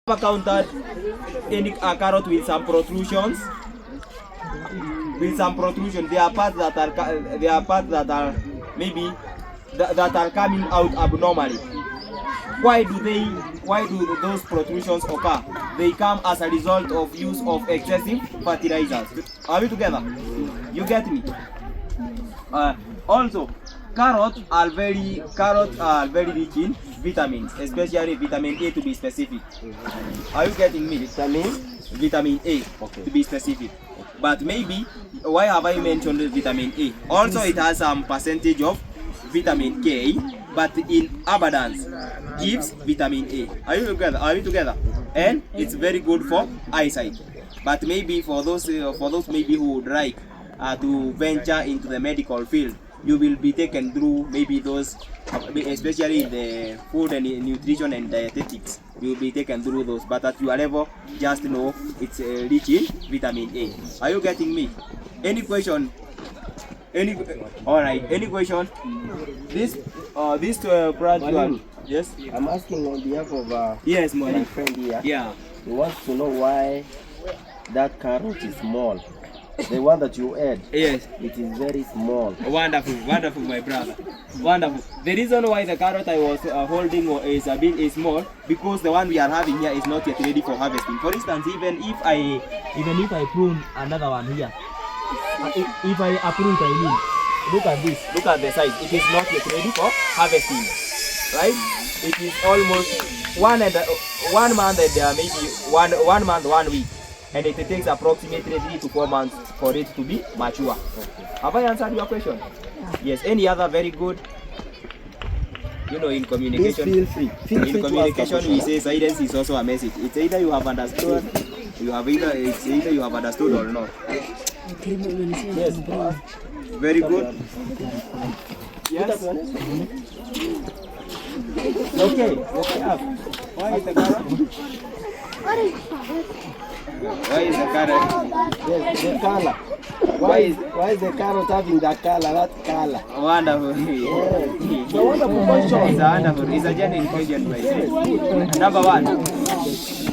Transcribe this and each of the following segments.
Ever counted any carrot with some protrusions? With some protrusion, there are parts that are maybe that are coming out abnormally. Why do those protrusions occur? They come as a result of use of excessive fertilizers. Are we together? You get me? Also, carrots are very rich in vitamins, especially vitamin A, to be specific. Are you getting me? Vitamin A, okay, to be specific. But maybe, why have I mentioned vitamin A? Also, it has some percentage of vitamin K, but in abundance gives vitamin A. Are you together? Are we together? And it's very good for eyesight. But maybe for those maybe who would like to venture into the medical field, you will be taken through maybe those, especially the food and nutrition and dietetics. You will be taken through those, but at your level, just know it's rich in vitamin A. Are you getting me? Any question? All right. Any question? This branch one. Yes. I'm asking on behalf of yes, my friend here. Yeah. He wants to know why that carrot is small. The one that you ate, yes, it is very small. Wonderful, wonderful, my brother. Wonderful. The reason why the carrot I was holding is a bit small, because the one we are having here is not yet ready for harvesting. For instance, even if I prune another one here, if I uproot, I mean, look at this. Look at the size. It is not yet ready for harvesting, right? It is almost 1 month and maybe 1 month, 1 week. And it takes approximately 3 to 4 months for it to be mature. Okay. Have I answered your question? Yes. Any other very good? You know, in communication, Feel free in communication, we say silence is also a message. It's either you have understood, it's either you have understood or not. Yes. Very good. Yes. Okay. Why is the carrot? Why is the carrot? Yes, the color. Why is the carrot having that color? That color. Wonderful. Yes. It's a wonderful question. It's a wonderful. It's a genuine question, my friend. Number one.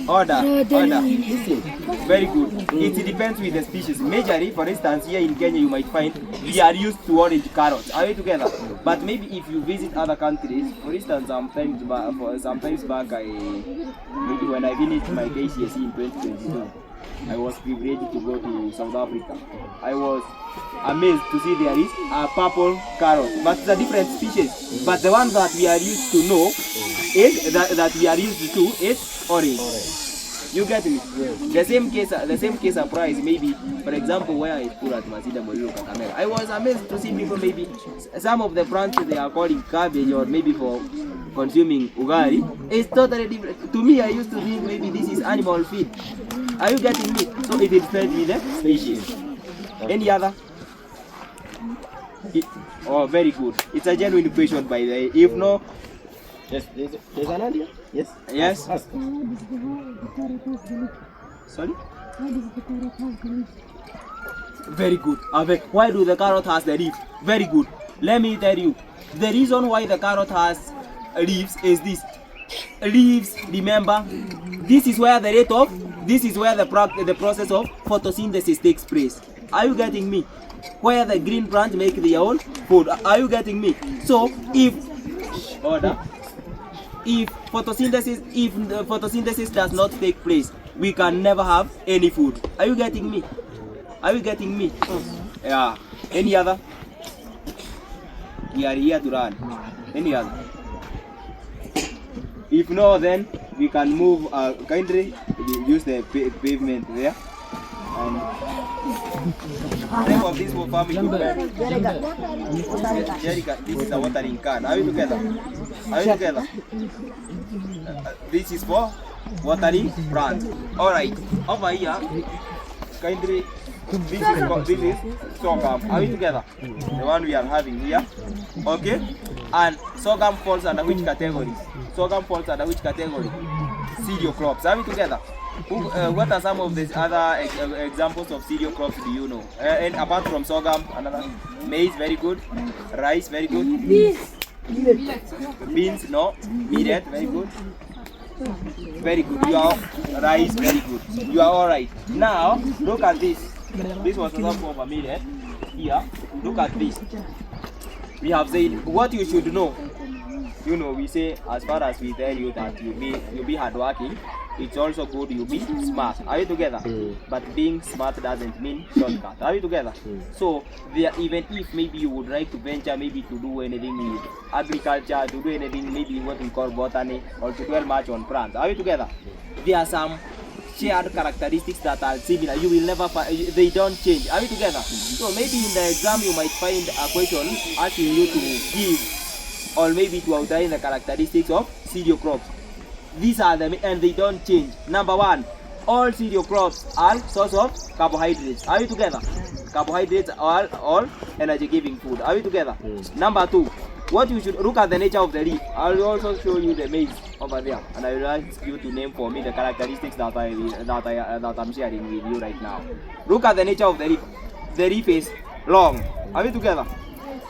Order. Listen. Very good. It depends with the species. Majorly, for instance, here in Kenya, you might find we are used to orange carrots. Are we together? But maybe if you visit other countries, for instance, sometimes back, maybe when I finished my KCSE in 2022, I was privileged to go to South Africa. I was amazed to see there is a purple carrot, but it's a different species. But the one that we are used to know is that we are used to is orange. You get me? Yes. The same case applies maybe, for example, where I school at Masida Molilo Kakamega. I was amazed to see people, maybe some of the plants they are calling cabbage or maybe for consuming ugari. It's totally different. To me, I used to think maybe this is animal feed. Are you getting me? So it is fed with the species. Any other? Oh, very good. It's a genuine question, by the way. If no, Yes, there's an idea. Yes. Yes. Ask. Sorry? Very good. Why do the carrot has the leaf? Very good. Let me tell you. The reason why the carrot has leaves is this. Leaves, remember, this is where the process of photosynthesis takes place. Are you getting me? Where the green plant make their own food. Are you getting me? So if the photosynthesis does not take place, we can never have any food. Are you getting me? Are you getting me? Yeah. Any other? We are here to run. Any other? If no, then we can move. Kindly use the pavement there. And name of this family. Jerica, this is a watering can. Are you together? Are you together? This is for watering plants. Alright, over here, kindly, this is sorghum. Are we together? The one we are having here. Okay? And sorghum falls under which category? Sorghum falls under which category? Cereal crops. Are we together? What are some of the other examples of cereal crops do you know? And apart from sorghum, another maize, very good. Rice, very good. Beans, no. Millet, very good. Very good. You are rice. Very good. You are all right. Now look at this. This was the top of a minute. Here, look at this. We have said what you should know. You know, we say as far as we tell you that you be hardworking, it's also good you be smart. Are you together? But being smart doesn't mean shortcut. Are you together? So there, even if maybe you would like to venture, maybe to do anything with agriculture, to do anything maybe what we call botany, or to dwell much on plants. Are you together? There are some shared characteristics that are similar. You will never find, they don't change. Are you together? So maybe in the exam you might find a question asking you to give or maybe to outline the characteristics of cereal crops. These are them and they don't change. Number one, all cereal crops are source of carbohydrates. Are you together? Carbohydrates are all energy giving food. Are you together? Number two, what you should look at the nature of the leaf. I will also show you the maize over there, and I will ask you to name for me the characteristics that I'm sharing with you right now. Look at the nature of the leaf. The leaf is long. Are we together?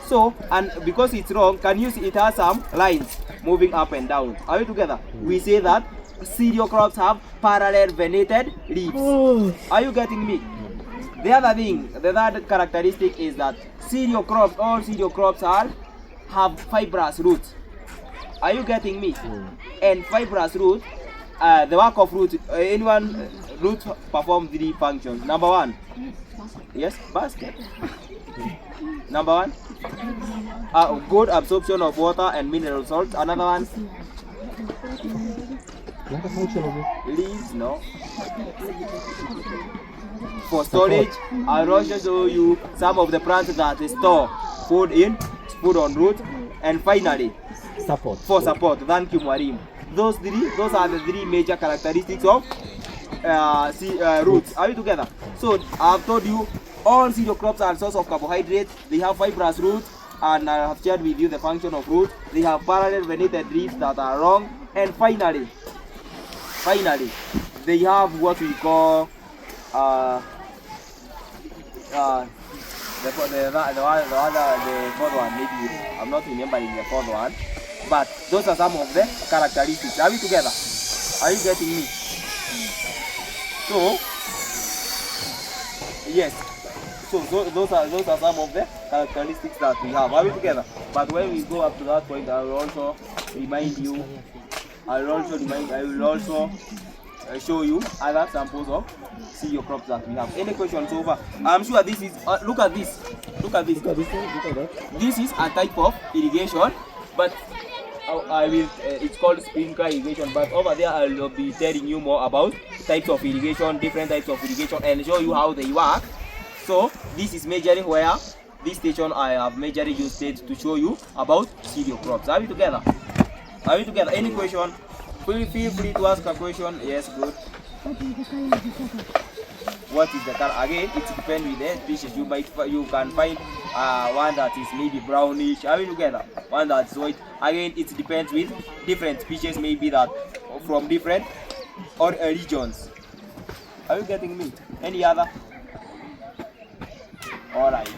So, and because it's long, can you see it has some lines moving up and down? Are we together? We say that cereal crops have parallel venated leaves. Are you getting me? The other thing, the third characteristic is that cereal crops, all cereal crops have fibrous roots. Are you getting me? And fibrous roots, the work of roots, roots perform three functions. Number one, yes, basket. Number one, good absorption of water and mineral salts. Another one, leaves, no. For storage, I'll also show you some of the plants that store food on roots, and finally, for support. Thank you, Mwalimu. Those are the three major characteristics of roots. Are we together? So I've told you all cereal crops are source of carbohydrates. They have fibrous roots, and I have shared with you the function of roots. They have parallel venated leaves that are long, and finally, they have what we call the fourth one. Maybe I'm not remembering the fourth one, but those are some of the characteristics. Are we together? Are you getting me? So yes. So those are some of the characteristics that we have. Are we together? But when we go up to that point, I will also remind you. I will also show you other samples of cereal crops that we have. Any questions so far? I'm sure this is. Look at this. Look at this. This is a type of irrigation, but it's called sprinkler irrigation. But over there, I'll be telling you more about types of irrigation, different types of irrigation, and show you how they work. So this is measuring where this station I have measured used to show you about cereal crops. Are we together? Are we together? Any question? Feel free to ask a question. Yes, good. What is the color? Again, it depends with the species. You can find one that is maybe brownish. Are we together? One that's white. Again, it depends with different species, maybe that from different or regions. Are you getting me? Any other? All right.